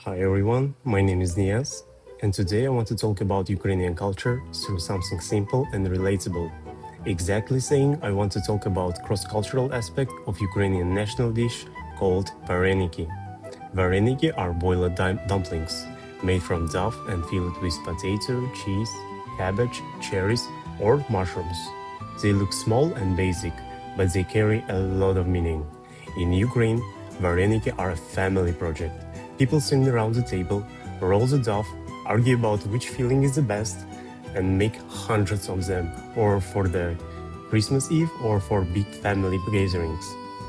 Hi everyone, my name is Nias, and today I want to talk about Ukrainian culture through something simple and relatable. Exactly saying, I want to talk about cross-cultural aspect of Ukrainian national dish called Vareniki. Vareniki are boiled dumplings made from dough and filled with potato, cheese, cabbage, cherries, or mushrooms. They look small and basic, but they carry a lot of meaning. In Ukraine, Vareniki are a family project. People sit around the table, roll the dough, argue about which filling is the best, and make hundreds of them, or for the Christmas Eve or for big family gatherings.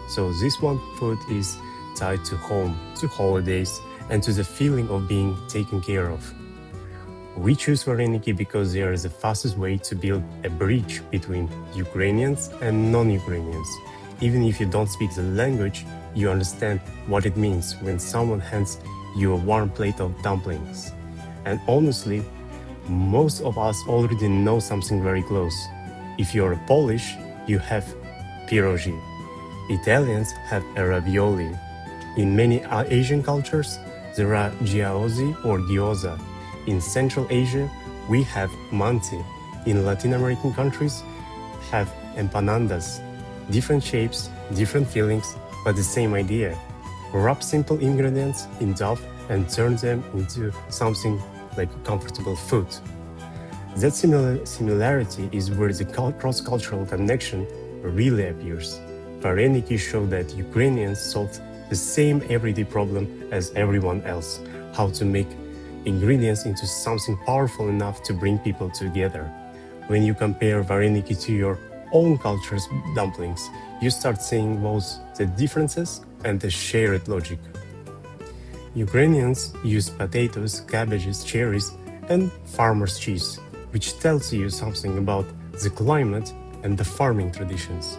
So this one food is tied to home, to holidays, and to the feeling of being taken care of. We choose Vareniki because they are the fastest way to build a bridge between Ukrainians and non-Ukrainians. Even if you don't speak the language, you understand what it means when someone hands you a warm plate of dumplings. And honestly, most of us already know something very close. If you're a Polish, you have pierogi. Italians have a ravioli. In many Asian cultures, there are gyoza or gyoza. In Central Asia, we have manti. In Latin American countries, have empanadas. Different shapes, different fillings, but the same idea. Wrap simple ingredients in dough and turn them into something like comfortable food. That similarity is where the cross-cultural connection really appears. Vareniki show that Ukrainians solve the same everyday problem as everyone else, how to make ingredients into something powerful enough to bring people together. When you compare Vareniki to your own culture's dumplings, you start seeing both the differences and the shared logic. Ukrainians use potatoes, cabbages, cherries, and farmer's cheese, which tells you something about the climate and the farming traditions.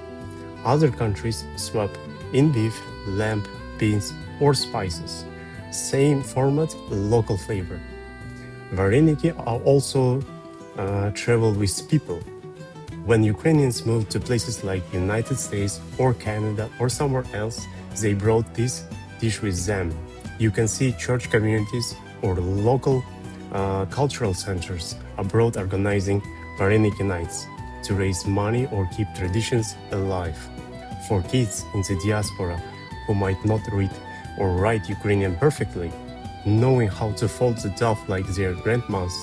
Other countries swap in beef, lamb, beans, or spices. Same format, local flavor. Vareniki are also travel with people. When Ukrainians moved to places like United States or Canada or somewhere else, they brought this dish with them. You can see church communities or local cultural centers abroad organizing Vareniki nights to raise money or keep traditions alive. For kids in the diaspora who might not read or write Ukrainian perfectly, knowing how to fold the dough like their grandmas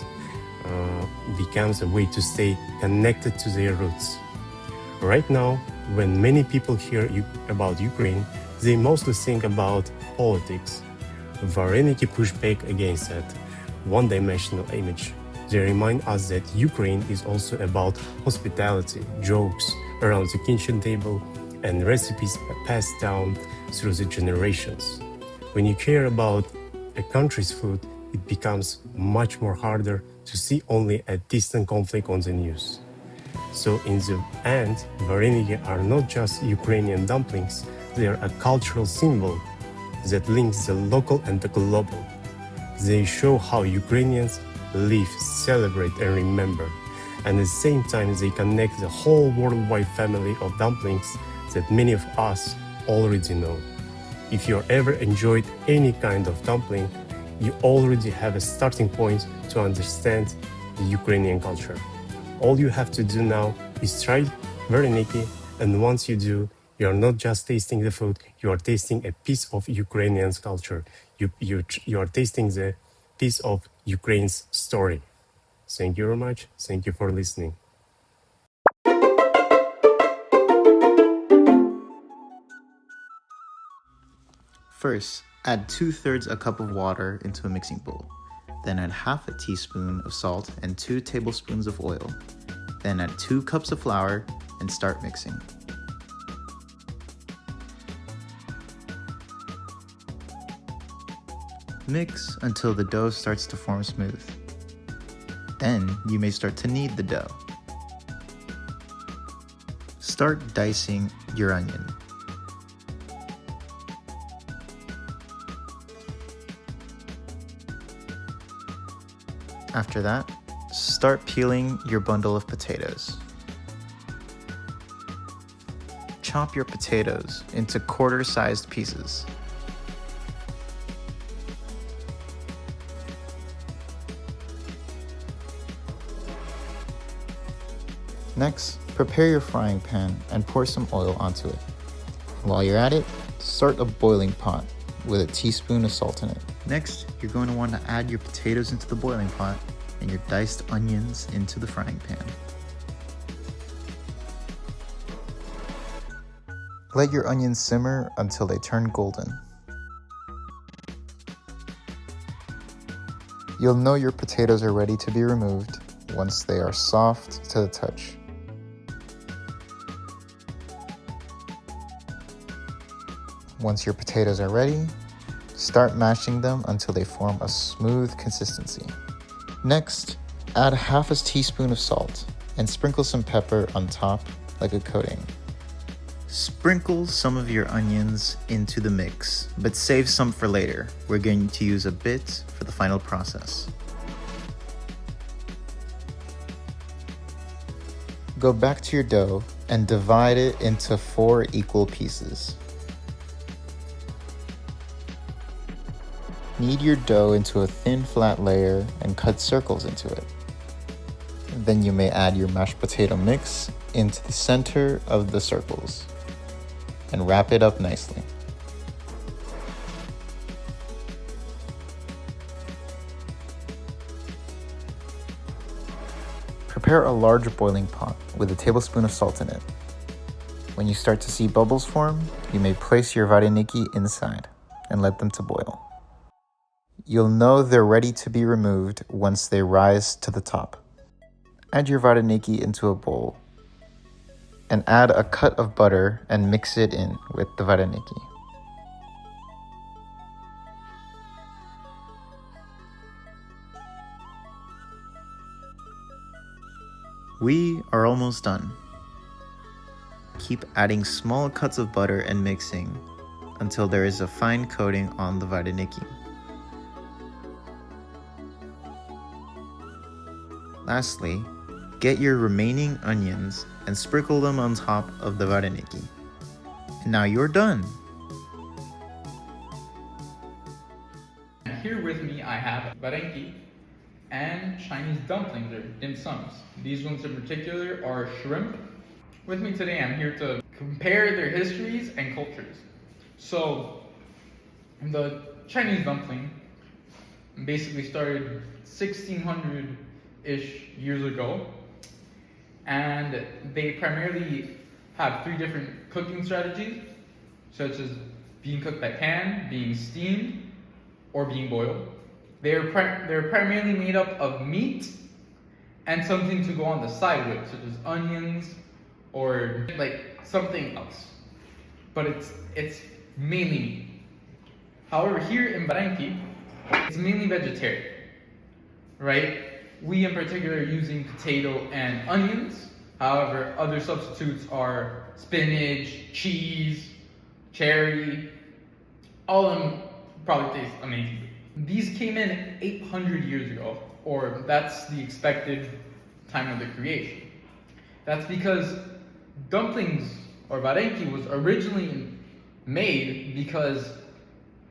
becomes a way to stay connected to their roots. Right now, when many people hear about Ukraine, they mostly think about politics. Vareniki push back against that one-dimensional image. They remind us that Ukraine is also about hospitality, jokes around the kitchen table, and recipes passed down through the generations. When you care about a country's food, it becomes much more harder to see only a distant conflict on the news. So in the end, Vareniki are not just Ukrainian dumplings, they are a cultural symbol that links the local and the global. They show how Ukrainians live, celebrate, and remember. And at the same time, they connect the whole worldwide family of dumplings that many of us already know. If you ever enjoyed any kind of dumpling, you already have a starting point to understand the Ukrainian culture. All you have to do now is try Vareniki, and once you do, you are not just tasting the food, you are tasting a piece of Ukrainian culture. You are tasting the piece of Ukraine's story. Thank you very much. Thank you for listening. First, add 2/3 a cup of water into a mixing bowl. Then add half a teaspoon of salt and 2 tablespoons of oil. Then add 2 cups of flour and start mixing. Mix until the dough starts to form smooth. Then you may start to knead the dough. Start dicing your onion. After that, start peeling your bundle of potatoes. Chop your potatoes into quarter-sized pieces. Next, prepare your frying pan and pour some oil onto it. While you're at it, start a boiling pot with a teaspoon of salt in it. Next, you're going to want to add your potatoes into the boiling pot and your diced onions into the frying pan. Let your onions simmer until they turn golden. You'll know your potatoes are ready to be removed once they are soft to the touch. Once your potatoes are ready, start mashing them until they form a smooth consistency. Next, add half a teaspoon of salt and sprinkle some pepper on top like a coating. Sprinkle some of your onions into the mix, but save some for later. We're going to use a bit for the final process. Go back to your dough and divide it into 4 equal pieces. Knead your dough into a thin flat layer and cut circles into it. Then you may add your mashed potato mix into the center of the circles and wrap it up nicely. Prepare a large boiling pot with a tablespoon of salt in it. When you start to see bubbles form, you may place your vareniki inside and let them to boil. You'll know they're ready to be removed once they rise to the top. Add your vareniki into a bowl and add a cut of butter and mix it in with the vareniki. We are almost done. Keep adding small cuts of butter and mixing until there is a fine coating on the vareniki. Lastly, get your remaining onions and sprinkle them on top of the vareniki. And now you're done! Here with me I have Vareniki and Chinese dumplings or dim sums. These ones in particular are shrimp. With me today I'm here to compare their histories and cultures. So the Chinese dumpling basically started 1600-ish years ago, and they primarily have 3 different cooking strategies, such as being cooked by pan, being steamed, or being boiled. They're primarily made up of meat and something to go on the side with, such as onions or like something else. But it's mainly meat. However, here in Vareniki, it's mainly vegetarian, right? We in particular are using potato and onions. However, other substitutes are spinach, cheese, cherry. All of them probably taste amazing. These came in 800 years ago, or that's the expected time of the creation. That's because dumplings, or varenki, was originally made because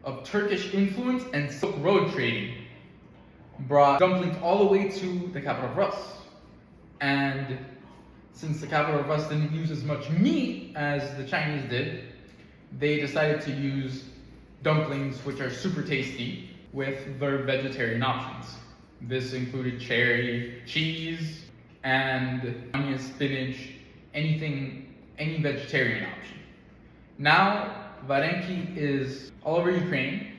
of Turkish influence and Silk Road trading brought dumplings all the way to the capital of Rus. And since the capital of Rus didn't use as much meat as the Chinese did, they decided to use dumplings, which are super tasty, with their vegetarian options. This included cherry, cheese, and onion, spinach, any vegetarian option. Now, varenki is all over Ukraine,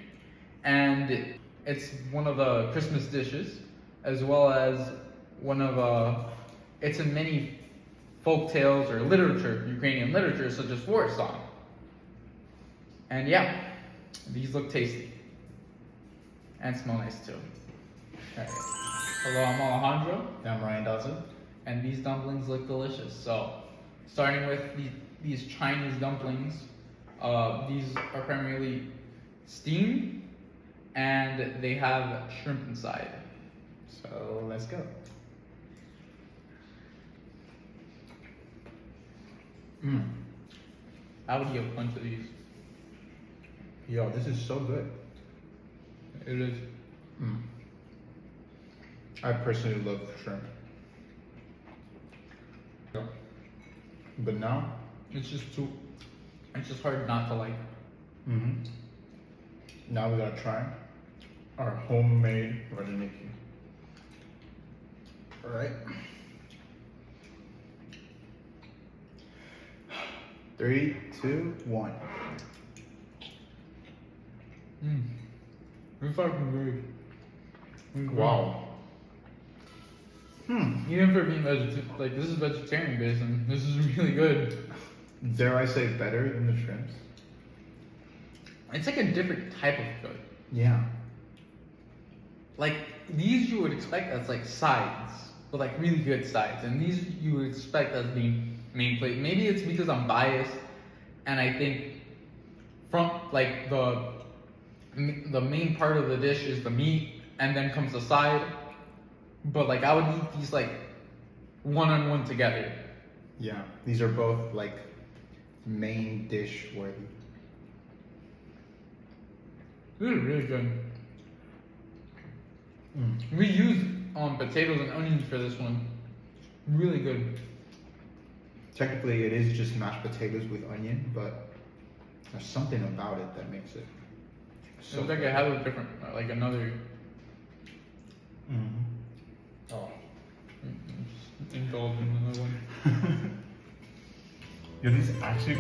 and it's one of the Christmas dishes, as well as it's in many folk tales or literature, Ukrainian literature, such as forest song. And yeah, these look tasty. And smell nice too. Alright. Hello, I'm Alejandro. I'm Ryan Dawson. And these dumplings look delicious. So, starting with these Chinese dumplings, these are primarily steamed, and they have shrimp inside. So let's go. I would eat a bunch of these. Yo, this is so good. It is. I personally love shrimp. But now, it's just too. It's just hard not to like. now we gotta try our homemade Vareniki. Alright. 3, 2, 1. It's fucking good. It's Wow. good. Even for being vegetarian, like this is vegetarian based, and this is really good. Dare I say better than the shrimps? It's like a different type of good. Yeah. Like these you would expect as like sides, but like really good sides, and these you would expect as being main plate. Maybe it's because I'm biased, and I think from like the main part of the dish is the meat, and then comes the side. But like I would eat these like one-on-one together. Yeah. These are both like main dish worthy. This is really good. We used potatoes and onions for this one. Really good. Technically, it is just mashed potatoes with onion, but there's something about it that makes it So it's like it has a different, like another. Oh. Indulge in another one. Yeah, these actually